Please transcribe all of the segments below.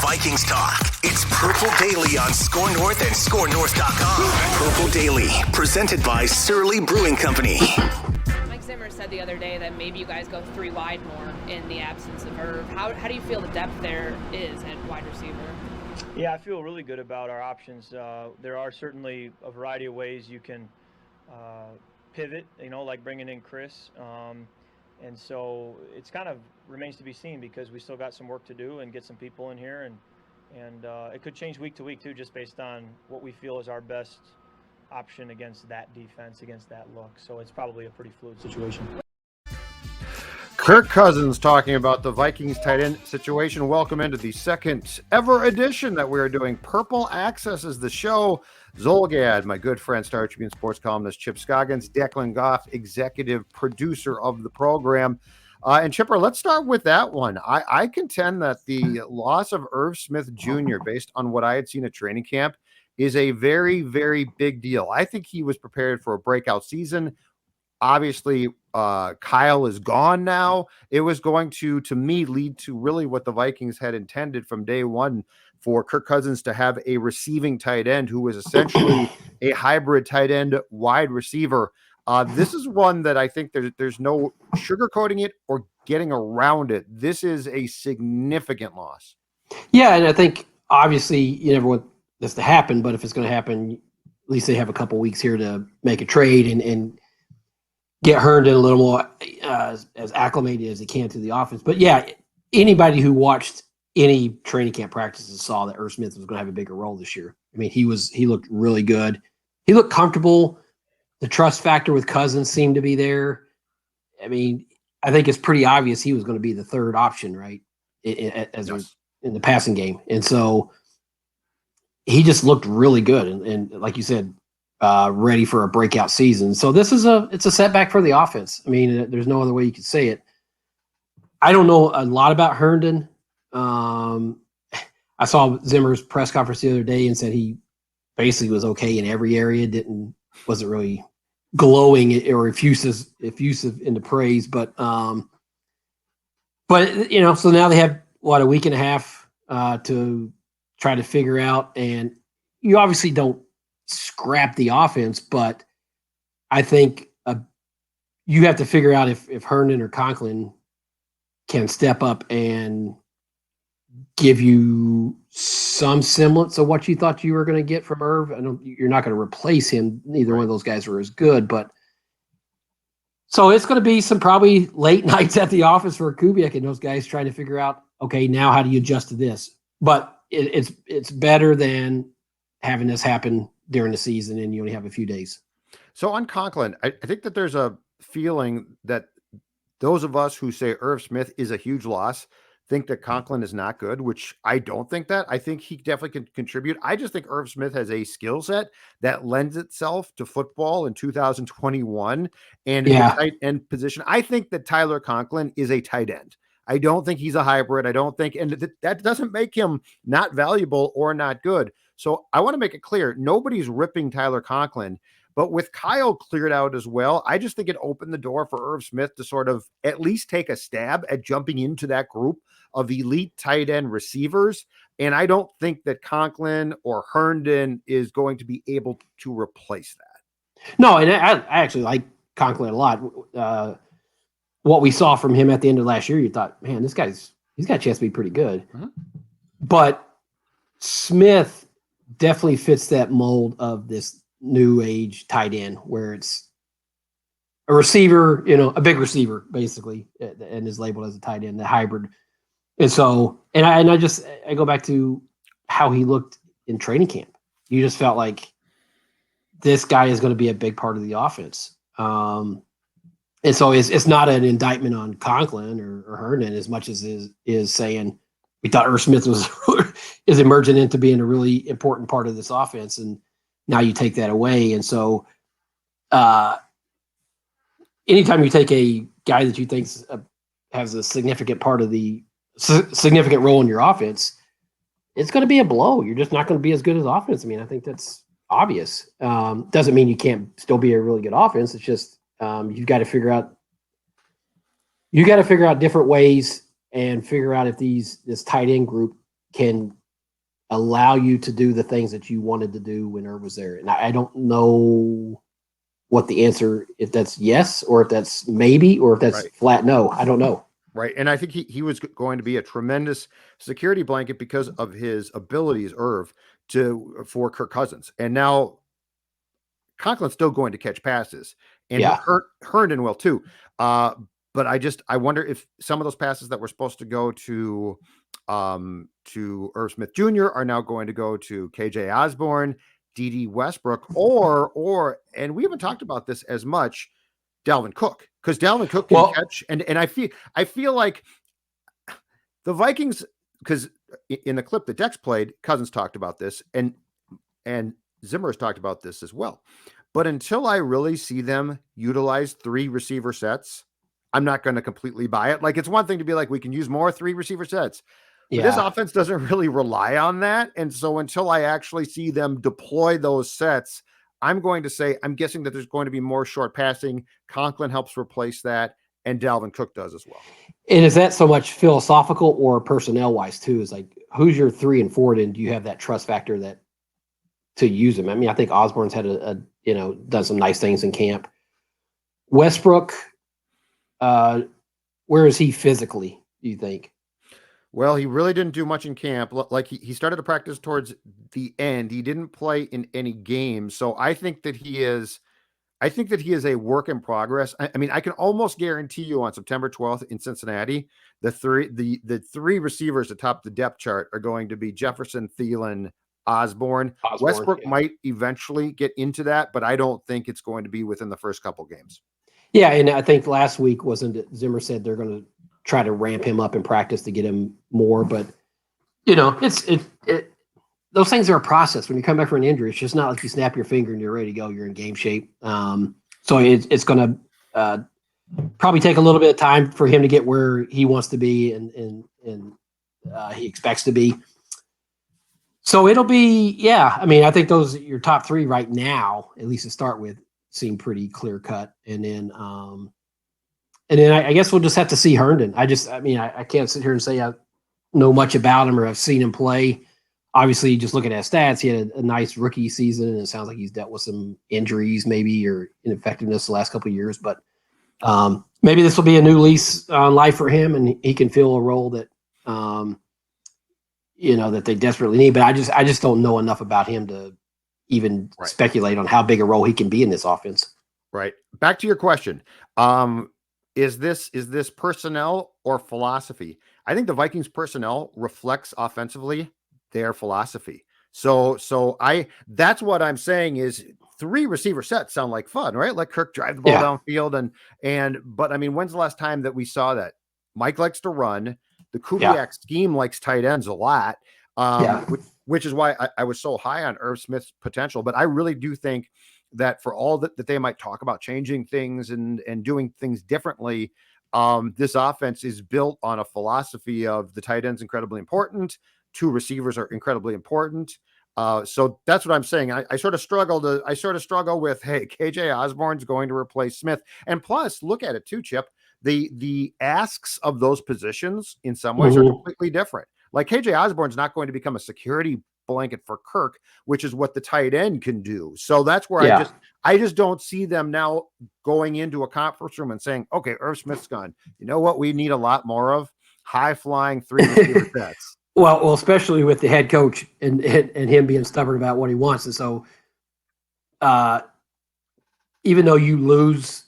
Vikings talk. It's Purple Daily on Score North and ScoreNorth.com. Purple Daily, presented by Surly Brewing Company. Mike Zimmer said the other day that maybe you guys go three wide more in the absence of Irv. How do you feel the depth there is at wide receiver? Yeah, I feel really good about our options. There are certainly a variety of ways you can pivot, like bringing in Chris. And so it's kind of remains to be seen because we still got some work to do and get some people in here. And it could change week to week, too, just based on what we feel is our best option against that defense, against that look. So it's probably a pretty fluid situation. Kirk Cousins talking about the Vikings tight end situation. Welcome into the second ever edition that we're doing. Purple Access is the show. Zulgad, my good friend, Star Tribune sports columnist Chip Scoggins, Declan Goff, executive producer of the program. And Chipper, let's start with that one. I contend that the loss of Irv Smith Jr., based on what I had seen at training camp, is a very, very big deal. I think he was prepared for a breakout season. Obviously, Kyle is gone now. It was going to me, lead to really what the Vikings had intended from day one for Kirk Cousins to have a receiving tight end who was essentially a hybrid tight end wide receiver. This is one that I think there's no sugarcoating it or getting around it. This is a significant loss. Yeah, and I think obviously you never want this to happen, but if it's going to happen, at least they have a couple weeks here to make a trade and get Herndon a little more as acclimated as he can to the offense. But yeah, anybody who watched any training camp practices saw that Irv Smith was going to have a bigger role this year. I mean, he looked really good. He looked comfortable. The trust factor with Cousins seemed to be there. I mean, I think it's pretty obvious he was going to be the third option, right? In the passing game. And so he just looked really good. And like you said, ready for a breakout season. So this is it's a setback for the offense. I mean, there's no other way you could say it. I don't know a lot about Herndon. I saw Zimmer's press conference the other day and said he basically was okay in every area. Wasn't really glowing or effusive into praise, but so now they have a week and a half to try to figure out, and you obviously don't scrap the offense, but I think you have to figure out if Herndon or Conklin can step up and give you some semblance of what you thought you were going to get from Irv. I know you're not going to replace him. Neither one of those guys were as good, but so it's going to be some probably late nights at the office for Kubiak and those guys trying to figure out, okay, now how do you adjust to this? But it's better than having this happen during the season and you only have a few days. So on Conklin, I think that there's a feeling that those of us who say Irv Smith is a huge loss think that Conklin is not good, which I don't think that. I think he definitely can contribute. I just think Irv Smith has a skill set that lends itself to football in 2021 and in the tight end position. I think that Tyler Conklin is a tight end. I don't think he's a hybrid. I don't think, and that doesn't make him not valuable or not good. So I want to make it clear, nobody's ripping Tyler Conklin, but with Kyle cleared out as well, I just think it opened the door for Irv Smith to sort of at least take a stab at jumping into that group of elite tight end receivers. And I don't think that Conklin or Herndon is going to be able to replace that. No, and I actually like Conklin a lot. What we saw from him at the end of last year, you thought, man, he's got a chance to be pretty good. Mm-hmm. But Smith definitely fits that mold of this new age tight end where it's a receiver, a big receiver basically, and is labeled as a tight end, the hybrid. And so, and I go back to how he looked in training camp. You just felt like this guy is going to be a big part of the offense. And so it's not an indictment on Conklin or Herndon as much as is saying we thought Irv Smith is emerging into being a really important part of this offense, and now you take that away. And so anytime you take a guy that you think has a significant role in your offense, it's going to be a blow. You're just not going to be as good as offense. I mean, I think that's obvious. Doesn't mean you can't still be a really good offense. It's just you've got to figure out different ways and figure out if this tight end group can allow you to do the things that you wanted to do when Irv was there. And I don't know what the answer, if that's yes, or if that's maybe, or if that's flat no. I don't know. Right. And I think he was going to be a tremendous security blanket because of his abilities, Irv, for Kirk Cousins. And now Conklin's still going to catch passes, and Herndon will too. But I wonder if some of those passes that were supposed to go to Irv Smith Jr. are now going to go to KJ Osborne, D.D. Westbrook, or and we haven't talked about this as much, Dalvin Cook, because Dalvin Cook can catch, and I feel like the Vikings, because in the clip that Dex played, Cousins talked about this, and Zimmer has talked about this as well. But until I really see them utilize 3 receiver sets, I'm not going to completely buy it. Like, it's one thing to be like, we can use more 3 receiver sets. But this offense doesn't really rely on that. And so until I actually see them deploy those sets, I'm going to say, I'm guessing that there's going to be more short passing. Conklin helps replace that, and Dalvin Cook does as well. And is that so much philosophical or personnel wise too? Is like, who's your 3 and 4? And do you have that trust factor that to use them? I mean, I think Osborne's had done some nice things in camp. Westbrook, where is he physically, do you think? Well, he really didn't do much in camp. Like he started to practice towards the end. He didn't play in any games. So I think that he is a work in progress. I mean, I can almost guarantee you on September 12th in Cincinnati, the three receivers atop the depth chart are going to be Jefferson, Thielen, Osborne. Westbrook might eventually get into that, but I don't think it's going to be within the first couple games. Yeah, and I think last week Zimmer said they're going to try to ramp him up in practice to get him more, but those things are a process. When you come back from an injury, it's just not like you snap your finger and you're ready to go. You're in game shape. So it's going to probably take a little bit of time for him to get where he wants to be and he expects to be. So it'll be, I mean, I think those are your top 3 right now, at least to start with, seem pretty clear cut. And then I guess we'll just have to see Herndon. I can't sit here and say I know much about him or I've seen him play. Obviously, just looking at his stats, he had a nice rookie season, and it sounds like he's dealt with some injuries maybe or ineffectiveness the last couple of years. But maybe this will be a new lease on life for him, and he can fill a role that that they desperately need. But I just don't know enough about him to even speculate on how big a role he can be in this offense. Right. Back to your question. Is this personnel or philosophy? I think the Vikings personnel reflects offensively their philosophy. So that's what I'm saying is 3 receiver sets sound like fun, right? Like Kirk drive the ball downfield but I mean, when's the last time that we saw that? Mike likes to run. The Kubiak scheme likes tight ends a lot. Which is why I was so high on Irv Smith's potential. But I really do think that for all that they might talk about changing things and doing things differently, this offense is built on a philosophy of the tight end's incredibly important. 2 receivers are incredibly important. So that's what I'm saying. I sort of struggle with, hey, KJ Osborne's going to replace Smith. And plus, look at it too, Chip. The asks of those positions in some ways are completely different. Like KJ Osborne's not going to become a security blanket for Kirk, which is what the tight end can do. So that's where I just don't see them now going into a conference room and saying, okay, Irv Smith's gone. You know what we need a lot more of? High flying 3 receiver sets. Well, especially with the head coach and him being stubborn about what he wants. And so even though you lose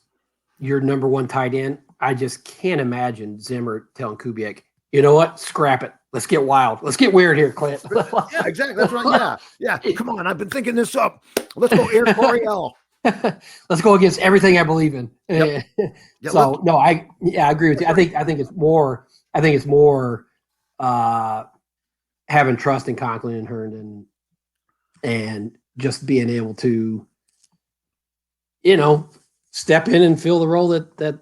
your number 1 tight end, I just can't imagine Zimmer telling Kubiak, you know what? Scrap it. Let's get wild. Let's get weird here, Clint. Yeah, exactly. That's right. Yeah. Come on. I've been thinking this up. Let's go Eric Coryell. Let's go against everything I believe in. Yep. So no, I agree with you. I think it's more having trust in Conklin and Herndon and just being able to, step in and fill the role that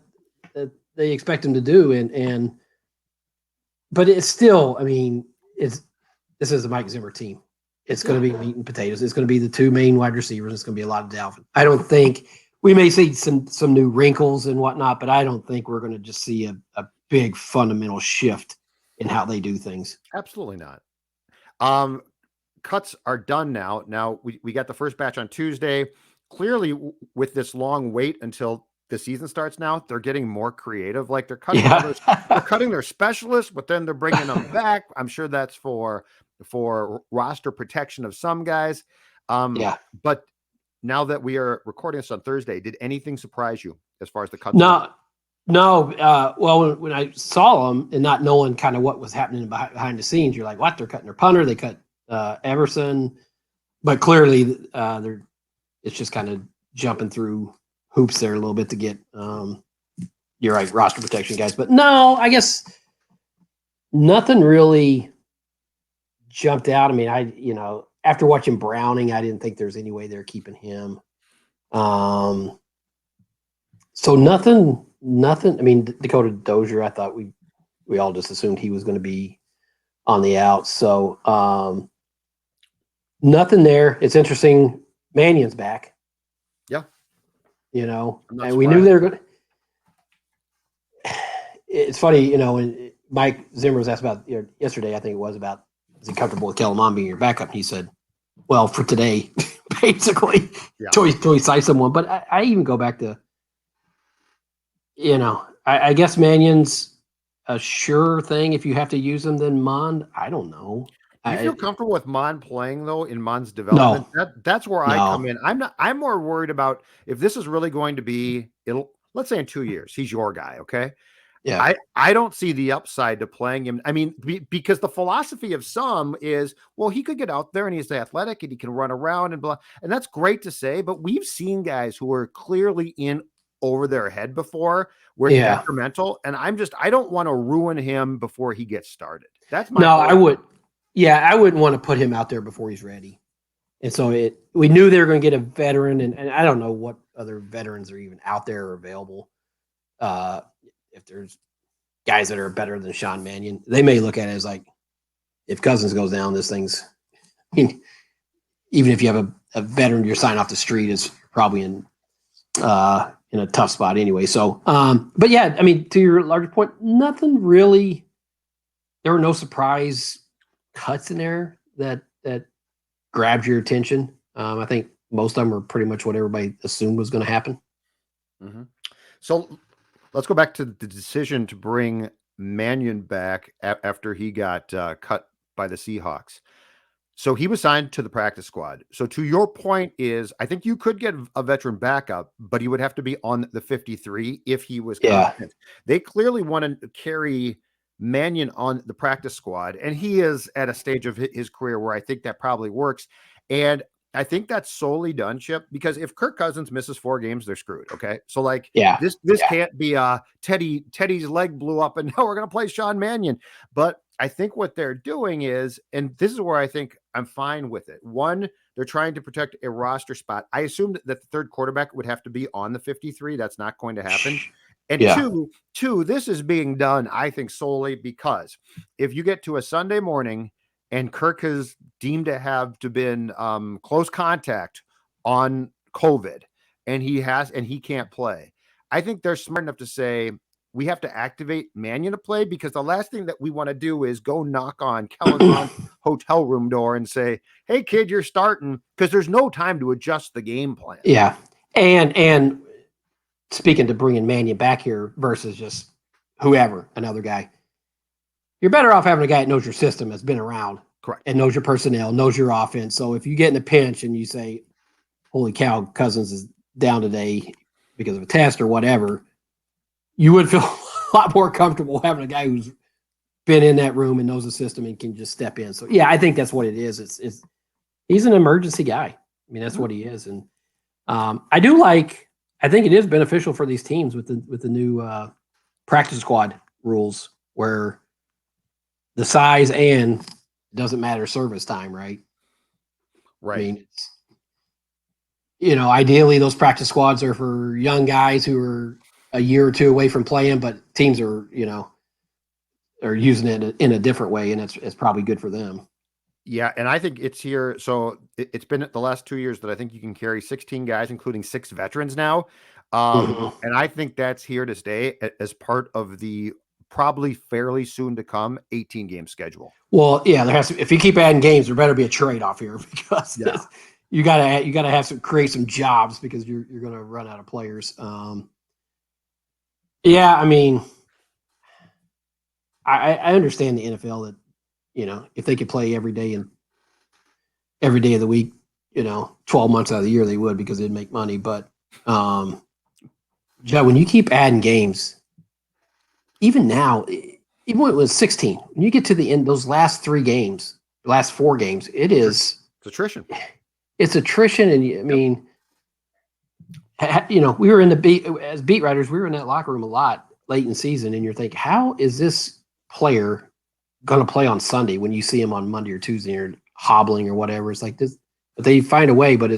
they expect him to do. But it's still, I mean, this is a Mike Zimmer team. It's going to be meat and potatoes. It's going to be the 2 main wide receivers. It's going to be a lot of Dalvin. I don't think we may see some new wrinkles and whatnot, but I don't think we're going to just see a big fundamental shift in how they do things. Absolutely not. Cuts are done now. Now we got the first batch on Tuesday. Clearly, with this long wait until the season starts now, they're getting more creative. Like they're cutting they're cutting their specialists, but then they're bringing them back. I'm sure that's for roster protection of some guys. But now that we are recording this on Thursday, did anything surprise you as far as the cuts? No. Well, when I saw them and not knowing kind of what was happening behind the scenes, you're like, what? They're cutting their punter. They cut Everson, but clearly it's just kind of jumping through hoops there a little bit to get you're right, roster protection guys. But no, I guess nothing really jumped out. I mean, after watching Browning, I didn't think there's any way they're keeping him. So nothing. I mean, Dakota Dozier, I thought we all just assumed he was going to be on the out. So nothing there. It's interesting. Manion's back. Yeah. And we knew they were going to. It's funny, when Mike Zimmer was asked about yesterday, I think it was about, is he comfortable with Kellen Mond being your backup? And he said, well, for today, basically, till he signs someone. But I even go back to, I guess Manion's a sure thing. If you have to use him, then Mond, I don't know. Do you feel comfortable with Mond playing though in Mond's development? No. That's where I come in. I'm more worried about if this is really going to be, let's say in 2 years, he's your guy. Okay. Yeah. I don't see the upside to playing him. I mean, because the philosophy of some is, well, he could get out there and he's athletic and he can run around and blah. And that's great to say, but we've seen guys who are clearly in over their head before where it's detrimental. And I don't want to ruin him before he gets started. That's my I would. Yeah, I wouldn't want to put him out there before he's ready. And so we knew they were going to get a veteran, and I don't know what other veterans are even out there or available. If there's guys that are better than Sean Manion, they may look at it as like, if Cousins goes down, this thing's, even if you have a veteran you're signing off the street, is probably in a tough spot anyway. So, but yeah, I mean, to your larger point, nothing really, there were no surprise cuts in there that grabbed your attention. I think most of them were pretty much what everybody assumed was going to happen. Mm-hmm. So let's go back to the decision to bring Manion back after he got cut by the Seahawks. So he was signed to the practice squad. So to your point is, I think you could get a veteran backup, but he would have to be on the 53 if he was competent. They clearly want to carry Manion on the practice squad, and he is at a stage of his career where I think that probably works. And I think that's solely done, Chip, because if Kirk Cousins misses 4 games, they're screwed. Okay. So this can't be Teddy's leg blew up and now we're going to play Sean Manion. But I think what they're doing is, and this is where I think I'm fine with it. One, they're trying to protect a roster spot. I assumed that the third quarterback would have to be on the 53. That's not going to happen. And two, this is being done, I think, solely because if you get to a Sunday morning and Kirk is deemed to have been close contact on COVID and he can't play, I think they're smart enough to say, we have to activate Manion to play, because the last thing that we want to do is go knock on Kellen Mond's hotel room door and say, hey kid, you're starting, because there's no time to adjust the game plan. Yeah. And speaking to bringing Manion back here versus just whoever, another guy, you're better off having a guy that knows your system, has been around, correct, and knows your personnel, knows your offense. So if you get in a pinch and you say, holy cow, Cousins is down today because of a test or whatever, you would feel a lot more comfortable having a guy who's been in that room and knows the system and can just step in. So yeah, I think that's what it is. It's he's an emergency guy. I mean, that's what he is. And I think it is beneficial for these teams with the new practice squad rules, where the size and it doesn't matter service time, right? Right. I mean, ideally those practice squads are for young guys who are a year or two away from playing, but teams are using it in a different way, and it's probably good for them. Yeah, and I think it's here. So it's been the last 2 years that I think you can carry 16 guys, including 6 veterans now. And I think that's here to stay as part of the probably fairly soon to come 18-game schedule. Well, yeah, there has to. If you keep adding games, there better be a trade-off here because you gotta have some create some jobs because you're gonna run out of players. Yeah, I mean, I understand the NFL that if they could play every day and every day of the week, 12 months out of the year they would because they'd make money. But Judd, when you keep adding games, even now, even when it was 16, when you get to the end, those last 4 games, it's attrition. It's attrition, and I mean, we were in as beat writers, we were in that locker room a lot late in the season, and you're thinking, how is this player going to play on Sunday when you see him on Monday or Tuesday or hobbling or whatever? It's like this, but they find a way. But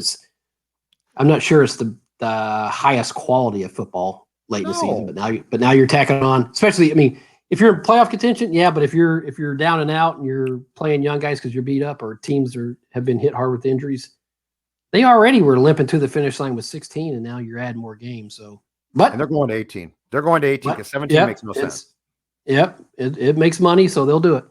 I'm not sure it's the highest quality of football late in the season. But now you're tacking on, especially. I mean, if you're in playoff contention, yeah. But if you're down and out and you're playing young guys because you're beat up or teams have been hit hard with injuries, they already were limping to the finish line with 16, and now you're adding more games. So, and they're going to 18. They're going to 18 because 17 makes no sense. Yep, it makes money, so they'll do it.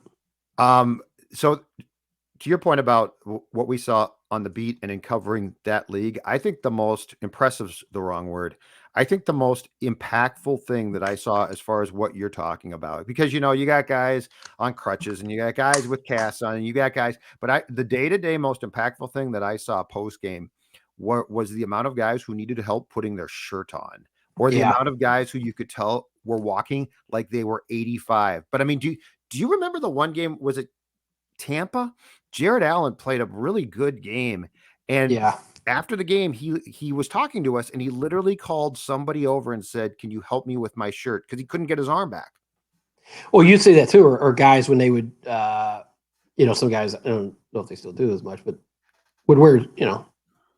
So to your point about what we saw on the beat and in covering that league, I think the most impressive is the wrong word. I think the most impactful thing that I saw as far as what you're talking about, because, you got guys on crutches and you got guys with casts on and you got guys, but the day-to-day most impactful thing that I saw post-game was the amount of guys who needed help putting their shirt on, or the amount of guys who you could tell were walking like they were 85. But I mean, do you remember the one game, was it Tampa? Jared Allen played a really good game. And after the game, he was talking to us and he literally called somebody over and said, "Can you help me with my shirt?" Because he couldn't get his arm back. Well, you'd say that too, or guys when they would, some guys, I don't know if they still do as much, but would wear,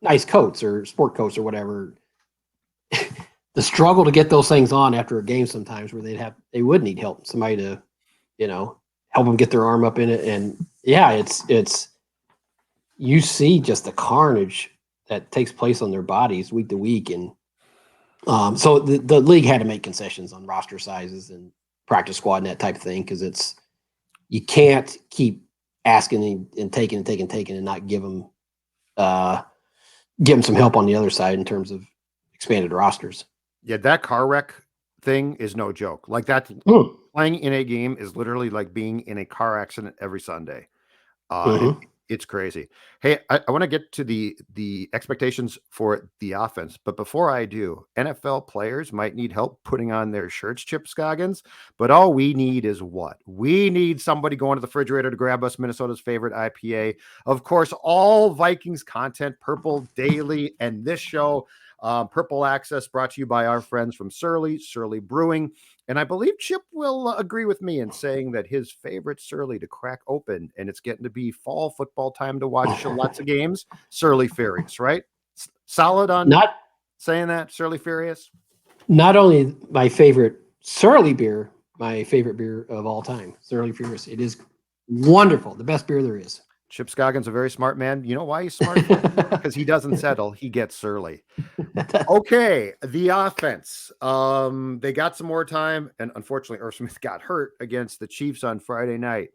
nice coats or sport coats or whatever. The struggle to get those things on after a game sometimes where they would need help, somebody to, help them get their arm up in it. And it's you see just the carnage that takes place on their bodies week to week. And so the league had to make concessions on roster sizes and practice squad and that type of thing, because you can't keep asking and taking and not give them some help on the other side in terms of expanded rosters. Yeah, that car wreck thing is no joke. Like that, playing in a game is literally like being in a car accident every Sunday. It's crazy. Hey, I want to get to the expectations for the offense, but before I do, NFL players might need help putting on their shirts, Chip Scoggins, but all we need is what? We need somebody going to the refrigerator to grab us Minnesota's favorite IPA. Of course, all Vikings content, Purple Daily, and this show, Purple Access, brought to you by our friends from Surly Brewing. And I believe Chip will agree with me in saying that his favorite Surly to crack open, and it's getting to be fall football time to watch lots of games, Surly Furious, right? Solid on not saying that, Surly Furious? Not only my favorite Surly beer, my favorite beer of all time, Surly Furious. It is wonderful. The best beer there is. Chip Scoggins, a very smart man. You know why he's smart? Because he doesn't settle. He gets surly. Okay, the offense. They got some more time, and unfortunately, Irv Smith got hurt against the Chiefs on Friday night.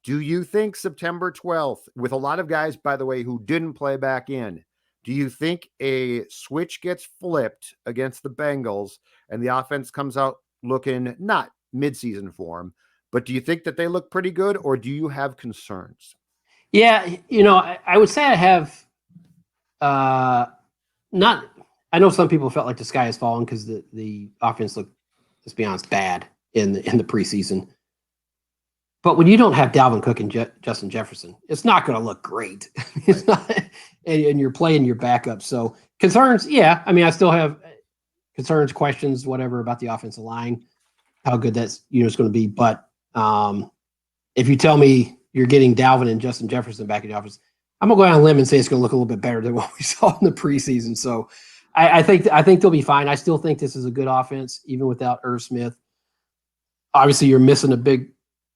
Do you think September 12th, with a lot of guys, by the way, who didn't play back in, do you think a switch gets flipped against the Bengals and the offense comes out looking not midseason form, but do you think that they look pretty good, or do you have concerns? Yeah, I would say I have not. I know some people felt like the sky has fallen because the offense looked, let's be honest, bad in the preseason. But when you don't have Dalvin Cook and Justin Jefferson, it's not going to look great. It's not, and you're playing your backup. So concerns, yeah. I mean, I still have concerns, questions, whatever about the offensive line, how good that unit's going to be. But if you tell me you're getting Dalvin and Justin Jefferson back in the offense, I'm gonna go out on a limb and say it's gonna look a little bit better than what we saw in the preseason. So I think they'll be fine. I still think this is a good offense, even without Irv Smith. Obviously, you're missing a big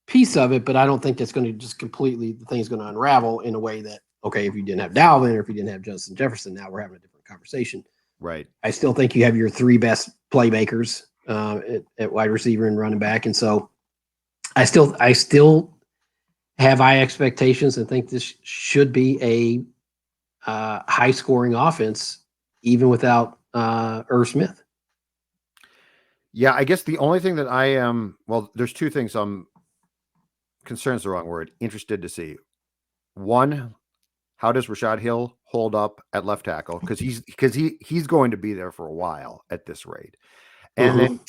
piece of it, but I don't think that's going to just completely, the thing's going to unravel in a way that, okay, if you didn't have Dalvin or if you didn't have Justin Jefferson, now we're having a different conversation. Right. I still think you have your three best playmakers at wide receiver and running back. And so I still have high expectations and think this should be a high scoring offense, even without Irv Smith. Yeah, I guess the only thing that I am, well, there's two things I'm concerned is the wrong word, interested to see. One, how does Rashad Hill hold up at left tackle? Because he's going to be there for a while at this rate. And then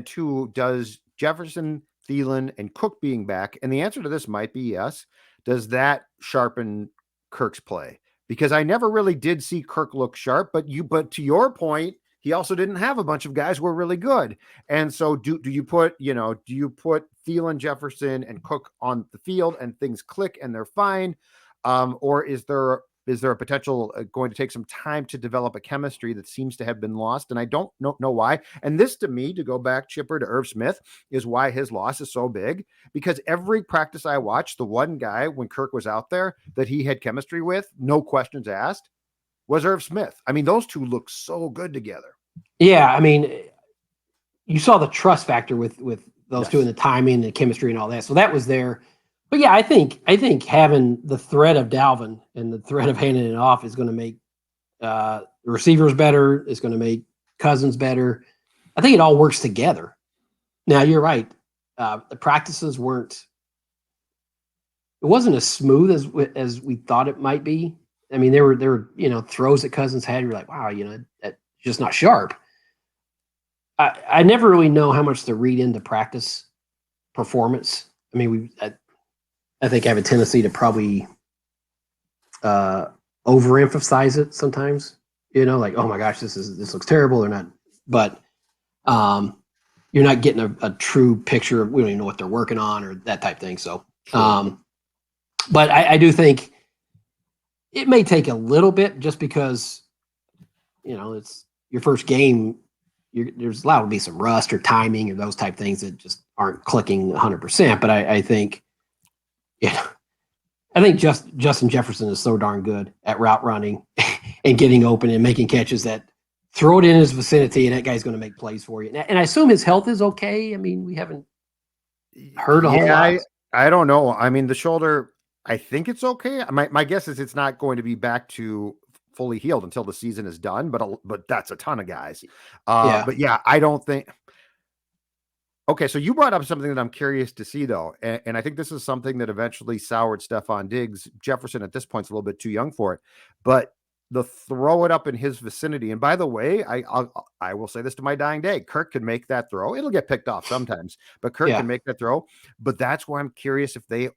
two, does Jefferson, Thielen, and Cook being back? And the answer to this might be yes. Does that sharpen Kirk's play? Because I never really did see Kirk look sharp, but to your point, he also didn't have a bunch of guys who were really good. And so do you put Thielen, Jefferson, and Cook on the field and things click and they're fine? Or is there a potential going to take some time to develop a chemistry that seems to have been lost? And I don't know why. And this, to me, to go back, Chipper, to Irv Smith, is why his loss is so big. Because every practice I watched, the one guy when Kirk was out there that he had chemistry with, no questions asked, was Irv Smith. I mean, those two look so good together. Yeah, I mean, you saw the trust factor with those two and the timing and the chemistry and all that. So that was there. But yeah, I think having the threat of Dalvin and the threat of handing it off is going to make the receivers better. It's going to make Cousins better. I think it all works together. Now you're right. The practices weren't. It wasn't as smooth as we thought it might be. I mean, there were throws that Cousins had. You're like, wow, that's just not sharp. I never really know how much to read into practice performance. I mean, I think I have a tendency to probably overemphasize it sometimes. Like, oh my gosh, this looks terrible or not. But you're not getting a true picture of, we don't even know what they're working on or that type thing. So, but I do think it may take a little bit just because, it's your first game. There's allowed to be some rust or timing or those type things that just aren't clicking 100%. But I think, I think Justin Jefferson is so darn good at route running and getting open and making catches that throw it in his vicinity and that guy's going to make plays for you. And I assume his health is okay. I mean, we haven't heard a whole lot. I don't know. I mean, the shoulder, I think it's okay. My guess is it's not going to be back to fully healed until the season is done, but that's a ton of guys. But yeah, I don't think. Okay, so you brought up something that I'm curious to see, though, and I think this is something that eventually soured Stephon Diggs. Jefferson at this point is a little bit too young for it, but the throw it up in his vicinity. And by the way, I will say this to my dying day: Kirk can make that throw. It'll get picked off sometimes, but Kirk can make that throw. But that's where I'm curious if they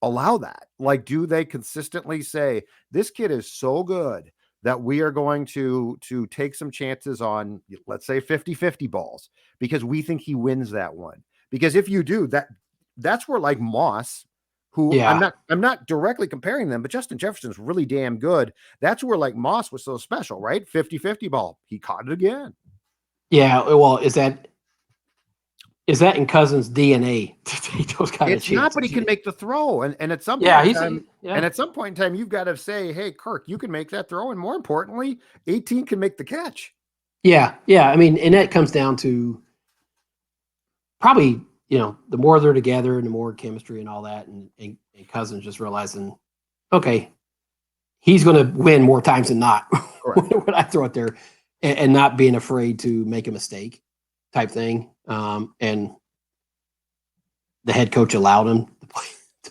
allow that. Like, do they consistently say this kid is so good that we are going to take some chances on, let's say 50-50 balls, because we think he wins that one? Because if you do that's where, like, Moss, who I'm not directly comparing them, but Justin Jefferson's really damn good. That's where, like, Moss was so special, right? 50-50 ball. He caught it again. Yeah. Well, is that in Cousins' DNA to take those kind of chances? It's not, but he can make the throw. And at some point and at some point in time, you've got to say, hey, Kirk, you can make that throw. And more importantly, 18 can make the catch. Yeah. Yeah. I mean, and that comes down to probably, the more they're together and the more chemistry and all that, and Cousins just realizing, okay, he's going to win more times than not when I throw it there, and not being afraid to make a mistake type thing. And the head coach allowed him to play.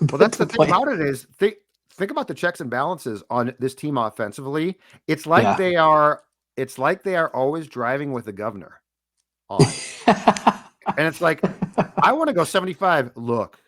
Well, that's the thing about it is think about the checks and balances on this team offensively. It's like they are always driving with the governor on. And it's like, I want to go 75. Look,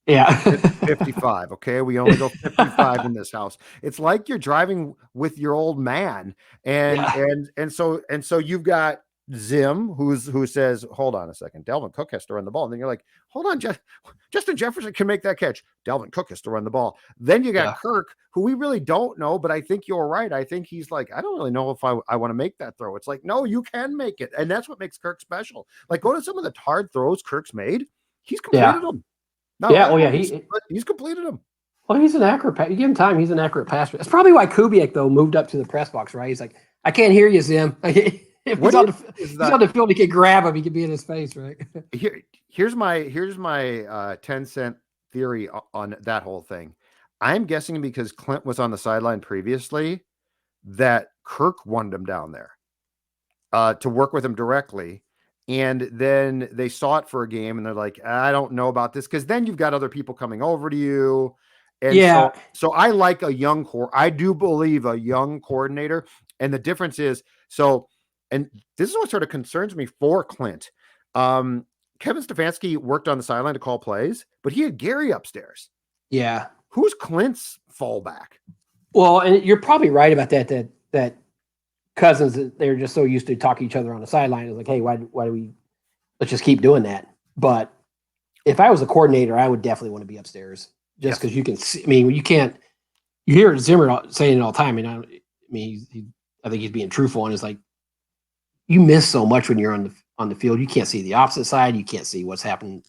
55. Okay. We only go 55 in this house. It's like you're driving with your old man. And so you've got Zim, who says, hold on a second, Dalvin Cook has to run the ball. And then you're like, hold on, Justin Jefferson can make that catch. Dalvin Cook has to run the ball. Then you got Kirk, who we really don't know, but I think you're right. I think he's like, I don't really know if I want to make that throw. It's like, no, you can make it. And that's what makes Kirk special. Like, go to some of the hard throws Kirk's made. He's completed them. He's completed them. Well, he's an accurate. You give him time, he's an accurate passer. That's probably why Kubiak, though, moved up to the press box, right? He's like, I can't hear you, Zim. If he's on the field, he can grab him. He can be in his face, right? Here's my 10-cent theory on that whole thing. I'm guessing because Clint was on the sideline previously that Kirk wanted him down there to work with him directly. And then they saw it for a game and they're like, I don't know about this. Cause then you've got other people coming over to you. And so I like I do believe a young coordinator. And the difference is, and this is what sort of concerns me for Clint. Kevin Stefanski worked on the sideline to call plays, but he had Gary upstairs. Yeah. Who's Clint's fallback? Well, and you're probably right about that Cousins, they're just so used to talking to each other on the sideline. It's like, hey, why do we let's just keep doing that. But if I was a coordinator, I would definitely want to be upstairs just because you can see. I mean, you hear Zimmer saying it all the time. And I think he's being truthful. And it's like, you miss so much when you're on the field. You can't see the opposite side. You can't see what's happening,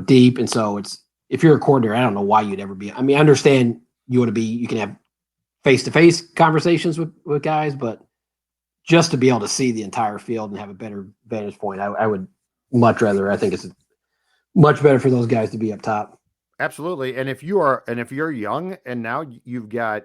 deep. And so if you're a coordinator, I don't know why you'd ever be. I mean, I understand you can have face-to-face conversations with guys, but just to be able to see the entire field and have a better vantage point, I would much rather. I think it's much better for those guys to be up top. Absolutely. And if you're young and now you've got,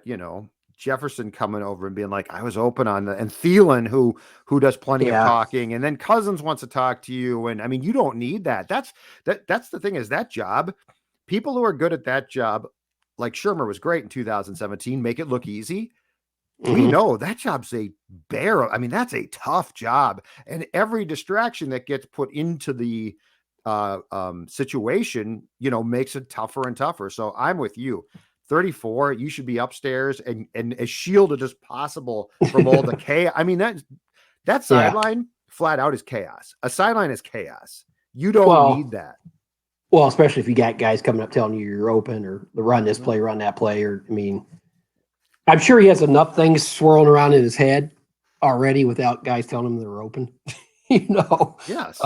Jefferson coming over and being like, I was open on and Thielen who does plenty of talking, and then Cousins wants to talk to you. And I mean, you don't need that. That's the thing is that job, people who are good at that job, like Shermer was great in 2017, make it look easy. Mm-hmm. We know that job's a bear. I mean, that's a tough job. And every distraction that gets put into the situation, makes it tougher and tougher. So I'm with you. 34, you should be upstairs and as shielded as possible from all the chaos. I mean, that sideline flat out is chaos. A sideline is chaos. You don't need that. Well, especially if you got guys coming up telling you you're open or run this play, run that play. I'm sure he has enough things swirling around in his head already without guys telling him they're open. Yes.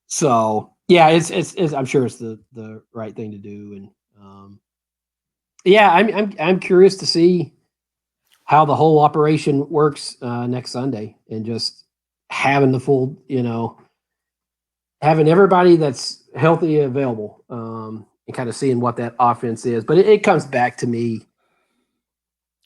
So yeah, it's I'm sure it's the right thing to do. And I'm curious to see how the whole operation works next Sunday, and just having the full, having everybody that's healthy available, and kind of seeing what that offense is. But it comes back to me,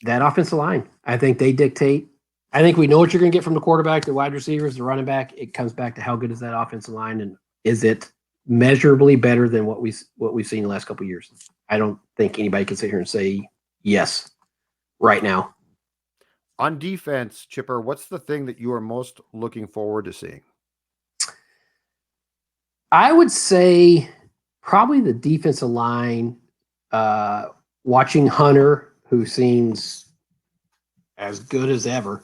that offensive line. I think they dictate. I think we know what you're going to get from the quarterback, the wide receivers, the running back. It comes back to how good is that offensive line, and is it measurably better than what we've seen the last couple of years? I don't think anybody can sit here and say yes right now. On defense, Chipper, what's the thing that you are most looking forward to seeing? I would say probably the defensive line, watching Hunter, who seems as good as ever.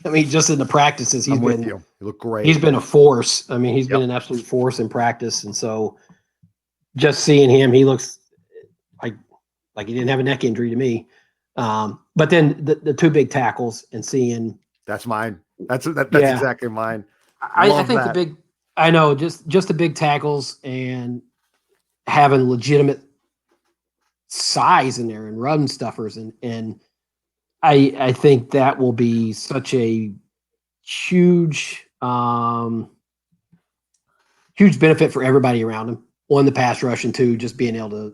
I mean, just in the practices, I'm with you. You look great. He's been a force. I mean, he's been an absolute force in practice. And so just seeing him, he looks like he didn't have a neck injury to me. But then the two big tackles and seeing. That's mine. That's exactly mine. I think just the big tackles and having legitimate size in there and run stuffers. And I think that will be such a huge benefit for everybody around him. One, the pass rush, and two, just being able to,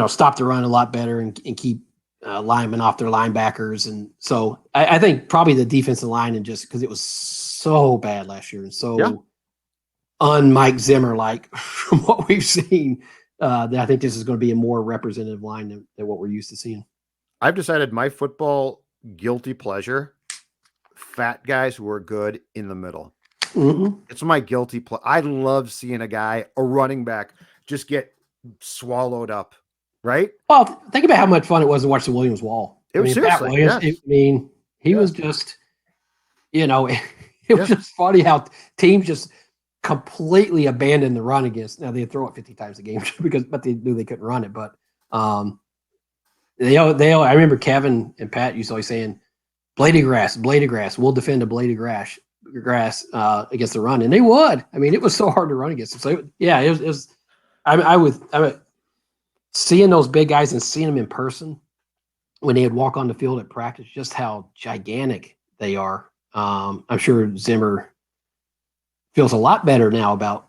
stop the run a lot better and keep linemen off their linebackers. And so I think probably the defensive line, and just because it was so bad last year and so un-Mike Zimmer-like from what we've seen, that I think this is going to be a more representative line than what we're used to seeing. I've decided my football guilty pleasure, fat guys who are good in the middle. Mm-hmm. It's my guilty pleasure. I love seeing a running back, just get swallowed up, right? Well, think about how much fun it was to watch the Williams Wall. It was seriously, he was just, it was just funny how teams just completely abandoned the run against. Now they throw it 50 times a game but they knew they couldn't run it. But I remember Kevin and Pat used to always saying, blade of grass, we'll defend a blade of grass against the run. And they would. I mean, it was so hard to run against them. So it was I would seeing those big guys and seeing them in person when they would walk on the field at practice, just how gigantic they are. I'm sure Zimmer feels a lot better now about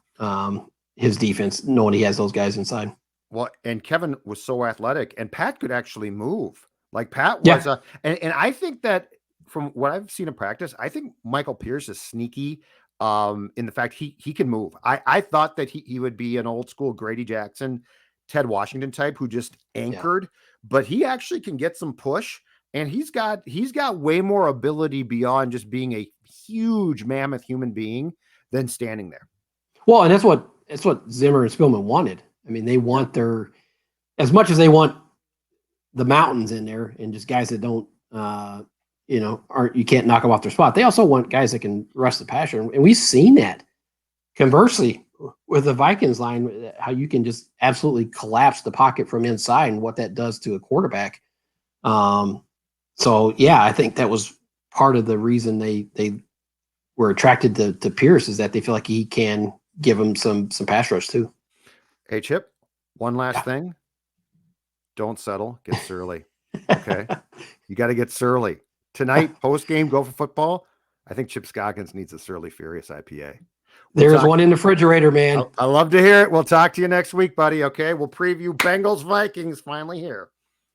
his defense, knowing he has those guys inside. Well, and Kevin was so athletic, and Pat could actually move. Like Pat was and I think that from what I've seen in practice, I think Michael Pierce is sneaky in the fact he can move. I thought that he would be an old school Grady Jackson, Ted Washington type who just anchored, but he actually can get some push, and he's got way more ability beyond just being a huge mammoth human being than standing there. Well, and that's what Zimmer and Spielman wanted. I mean, they want as much as they want the mountains in there and just guys that don't, you can't knock them off their spot. They also want guys that can rush the passer. And we've seen that. Conversely, with the Vikings line, how you can just absolutely collapse the pocket from inside and what that does to a quarterback. I think that was part of the reason they were attracted to Pierce, is that they feel like he can give them some pass rush too. Hey, Chip, one last thing. Don't settle. Get surly. Okay? You got to get surly. Tonight, post-game, go for football. I think Chip Scoggins needs a Surly Furious IPA. There's one in the refrigerator, man. I love to hear it. We'll talk to you next week, buddy, okay? We'll preview Bengals Vikings finally here.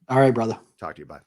All right, brother. Talk to you. Bye.